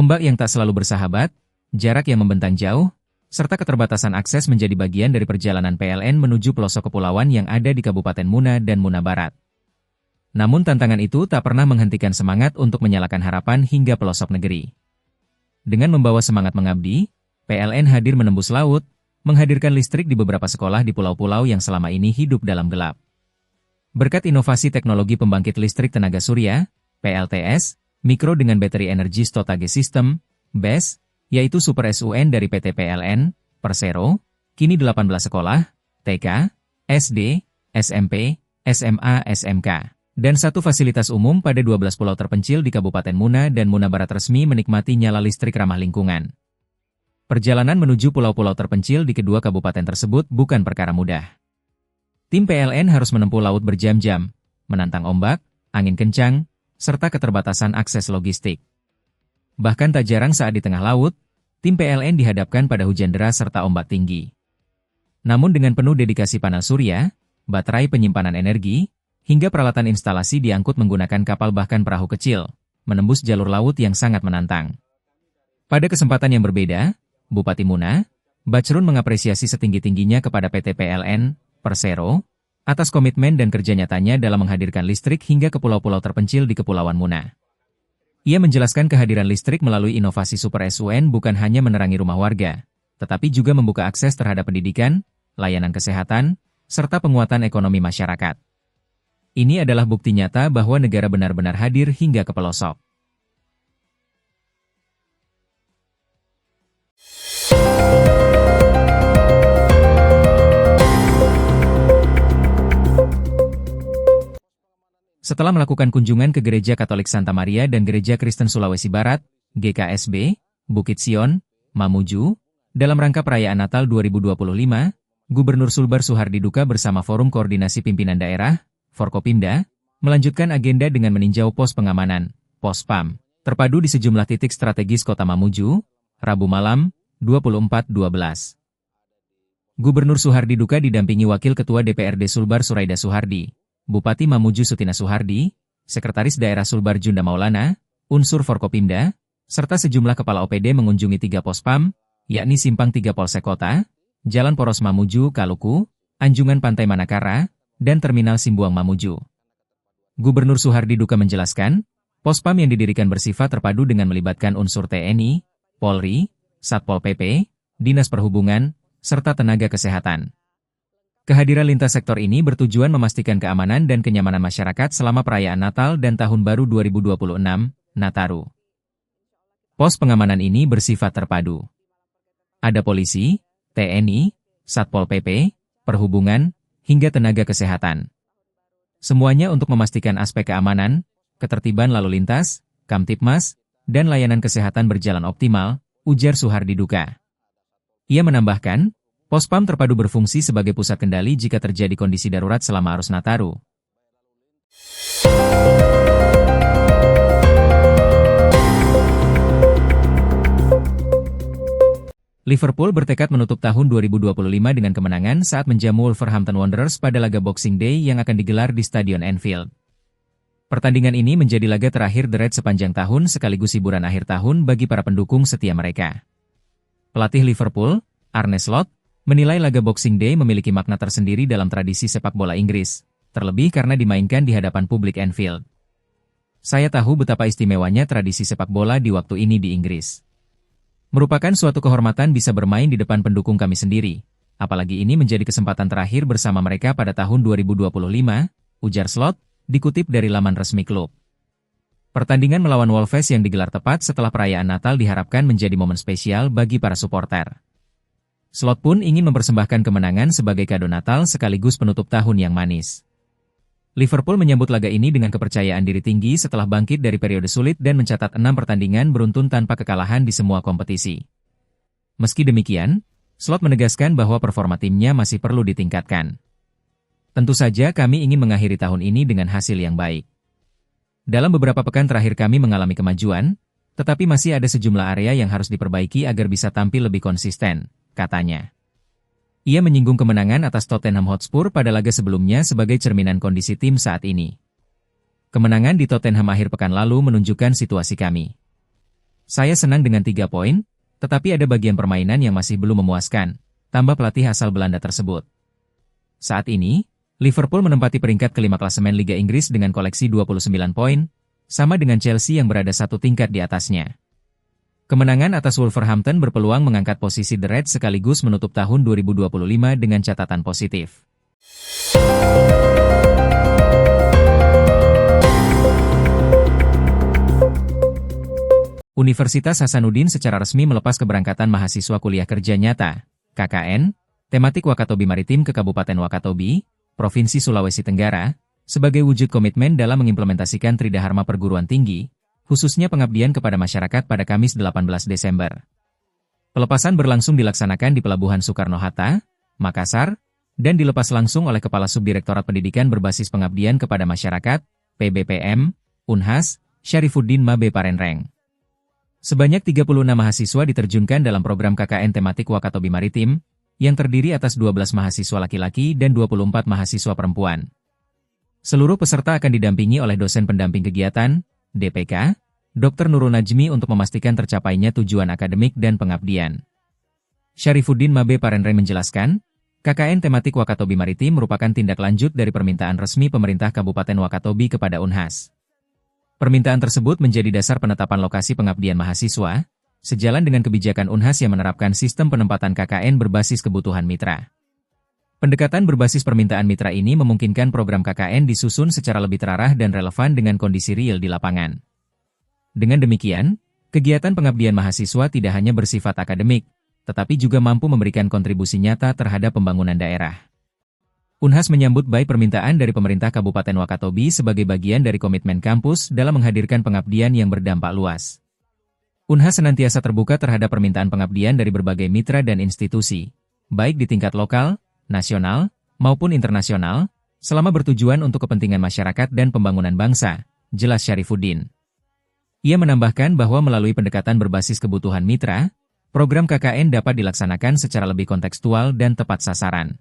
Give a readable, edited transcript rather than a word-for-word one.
Ombak yang tak selalu bersahabat, jarak yang membentang jauh, serta keterbatasan akses menjadi bagian dari perjalanan PLN menuju pelosok kepulauan yang ada di Kabupaten Muna dan Muna Barat. Namun tantangan itu tak pernah menghentikan semangat untuk menyalakan harapan hingga pelosok negeri. Dengan membawa semangat mengabdi, PLN hadir menembus laut, menghadirkan listrik di beberapa sekolah di pulau-pulau yang selama ini hidup dalam gelap. Berkat inovasi teknologi pembangkit listrik tenaga surya, PLTS, Mikro dengan Battery Energy Storage System, BESS, yaitu Super SUN dari PT PLN, Persero, kini 18 sekolah, TK, SD, SMP, SMA, SMK, dan satu fasilitas umum pada 12 pulau terpencil di Kabupaten Muna dan Muna Barat resmi menikmati nyala listrik ramah lingkungan. Perjalanan menuju pulau-pulau terpencil di kedua kabupaten tersebut bukan perkara mudah. Tim PLN harus menempuh laut berjam-jam, menantang ombak, angin kencang, serta keterbatasan akses logistik. Bahkan tak jarang saat di tengah laut, tim PLN dihadapkan pada hujan deras serta ombak tinggi. Namun dengan penuh dedikasi panel surya, baterai penyimpanan energi, hingga peralatan instalasi diangkut menggunakan kapal bahkan perahu kecil, menembus jalur laut yang sangat menantang. Pada kesempatan yang berbeda, Bupati Muna, Bacrun mengapresiasi setinggi-tingginya kepada PT PLN, Persero, atas komitmen dan kerja nyatanya dalam menghadirkan listrik hingga ke pulau-pulau terpencil di Kepulauan Muna. Ia menjelaskan kehadiran listrik melalui inovasi Super SUN bukan hanya menerangi rumah warga, tetapi juga membuka akses terhadap pendidikan, layanan kesehatan, serta penguatan ekonomi masyarakat. Ini adalah bukti nyata bahwa negara benar-benar hadir hingga ke pelosok. Setelah melakukan kunjungan ke Gereja Katolik Santa Maria dan Gereja Kristen Sulawesi Barat, GKSB, Bukit Sion, Mamuju, dalam rangka perayaan Natal 2025, Gubernur Sulbar Suhardi Duka bersama Forum Koordinasi Pimpinan Daerah, Forkopimda, melanjutkan agenda dengan meninjau pos pengamanan, Pospam, terpadu di sejumlah titik strategis Kota Mamuju, Rabu malam, 24/12. Gubernur Suhardi Duka didampingi Wakil Ketua DPRD Sulbar Suraida Suhardi, Bupati Mamuju Sutina Suhardi, Sekretaris Daerah Sulbar Junda Maulana, unsur Forkopimda, serta sejumlah kepala OPD mengunjungi 3 Pospam, yakni Simpang 3 Polsek Kota, Jalan Poros Mamuju Kaluku, Anjungan Pantai Manakara, dan Terminal Simbuang Mamuju. Gubernur Suhardi Duka menjelaskan, Pospam yang didirikan bersifat terpadu dengan melibatkan unsur TNI, Polri, Satpol PP, Dinas Perhubungan, serta tenaga kesehatan. Kehadiran lintas sektor ini bertujuan memastikan keamanan dan kenyamanan masyarakat selama perayaan Natal dan Tahun Baru 2026, Nataru. Pos pengamanan ini bersifat terpadu. Ada polisi, TNI, Satpol PP, Perhubungan, hingga tenaga kesehatan. Semuanya untuk memastikan aspek keamanan, ketertiban lalu lintas, Kamtipmas, dan layanan kesehatan berjalan optimal, ujar Suhardi Duka. Ia menambahkan, Pospam terpadu berfungsi sebagai pusat kendali jika terjadi kondisi darurat selama arus Nataru. Liverpool bertekad menutup tahun 2025 dengan kemenangan saat menjamu Wolverhampton Wanderers pada laga Boxing Day yang akan digelar di Stadion Anfield. Pertandingan ini menjadi laga terakhir The Reds sepanjang tahun sekaligus hiburan akhir tahun bagi para pendukung setia mereka. Pelatih Liverpool, Arne Slot, menilai laga Boxing Day memiliki makna tersendiri dalam tradisi sepak bola Inggris, terlebih karena dimainkan di hadapan publik Anfield. Saya tahu betapa istimewanya tradisi sepak bola di waktu ini di Inggris. Merupakan suatu kehormatan bisa bermain di depan pendukung kami sendiri, apalagi ini menjadi kesempatan terakhir bersama mereka pada tahun 2025, ujar Slot, dikutip dari laman resmi klub. Pertandingan melawan Wolves yang digelar tepat setelah perayaan Natal diharapkan menjadi momen spesial bagi para supporter. Slot pun ingin mempersembahkan kemenangan sebagai kado Natal sekaligus penutup tahun yang manis. Liverpool menyambut laga ini dengan kepercayaan diri tinggi setelah bangkit dari periode sulit dan mencatat 6 pertandingan beruntun tanpa kekalahan di semua kompetisi. Meski demikian, Slot menegaskan bahwa performa timnya masih perlu ditingkatkan. Tentu saja kami ingin mengakhiri tahun ini dengan hasil yang baik. Dalam beberapa pekan terakhir kami mengalami kemajuan, tetapi masih ada sejumlah area yang harus diperbaiki agar bisa tampil lebih konsisten, katanya. Ia menyinggung kemenangan atas Tottenham Hotspur pada laga sebelumnya sebagai cerminan kondisi tim saat ini. Kemenangan di Tottenham akhir pekan lalu menunjukkan situasi kami. Saya senang dengan 3 poin, tetapi ada bagian permainan yang masih belum memuaskan, tambah pelatih asal Belanda tersebut. Saat ini, Liverpool menempati peringkat kelima klasemen Liga Inggris dengan koleksi 29 poin, sama dengan Chelsea yang berada satu tingkat di atasnya. Kemenangan atas Wolverhampton berpeluang mengangkat posisi The Reds sekaligus menutup tahun 2025 dengan catatan positif. Universitas Hasanuddin secara resmi melepas keberangkatan mahasiswa kuliah kerja nyata, KKN, tematik Wakatobi Maritim ke Kabupaten Wakatobi, Provinsi Sulawesi Tenggara, sebagai wujud komitmen dalam mengimplementasikan Tridharma Perguruan Tinggi, khususnya pengabdian kepada masyarakat pada Kamis 18 Desember. Pelepasan berlangsung dilaksanakan di Pelabuhan Soekarno-Hatta, Makassar, dan dilepas langsung oleh Kepala Subdirektorat Pendidikan Berbasis Pengabdian kepada Masyarakat, PBPM, Unhas, Syarifuddin Mabe Parenreng. Sebanyak 36 mahasiswa diterjunkan dalam program KKN tematik Wakatobi Maritim, yang terdiri atas 12 mahasiswa laki-laki dan 24 mahasiswa perempuan. Seluruh peserta akan didampingi oleh dosen pendamping kegiatan, DPK, Dr. Nurul Najmi untuk memastikan tercapainya tujuan akademik dan pengabdian. Syarifuddin Mabe Parenreng menjelaskan, KKN tematik Wakatobi Maritim merupakan tindak lanjut dari permintaan resmi pemerintah Kabupaten Wakatobi kepada Unhas. Permintaan tersebut menjadi dasar penetapan lokasi pengabdian mahasiswa, sejalan dengan kebijakan Unhas yang menerapkan sistem penempatan KKN berbasis kebutuhan mitra. Pendekatan berbasis permintaan mitra ini memungkinkan program KKN disusun secara lebih terarah dan relevan dengan kondisi real di lapangan. Dengan demikian, kegiatan pengabdian mahasiswa tidak hanya bersifat akademik, tetapi juga mampu memberikan kontribusi nyata terhadap pembangunan daerah. Unhas menyambut baik permintaan dari pemerintah Kabupaten Wakatobi sebagai bagian dari komitmen kampus dalam menghadirkan pengabdian yang berdampak luas. Unhas senantiasa terbuka terhadap permintaan pengabdian dari berbagai mitra dan institusi, baik di tingkat lokal, nasional, maupun internasional, selama bertujuan untuk kepentingan masyarakat dan pembangunan bangsa, jelas Syarifuddin. Ia menambahkan bahwa melalui pendekatan berbasis kebutuhan mitra, program KKN dapat dilaksanakan secara lebih kontekstual dan tepat sasaran.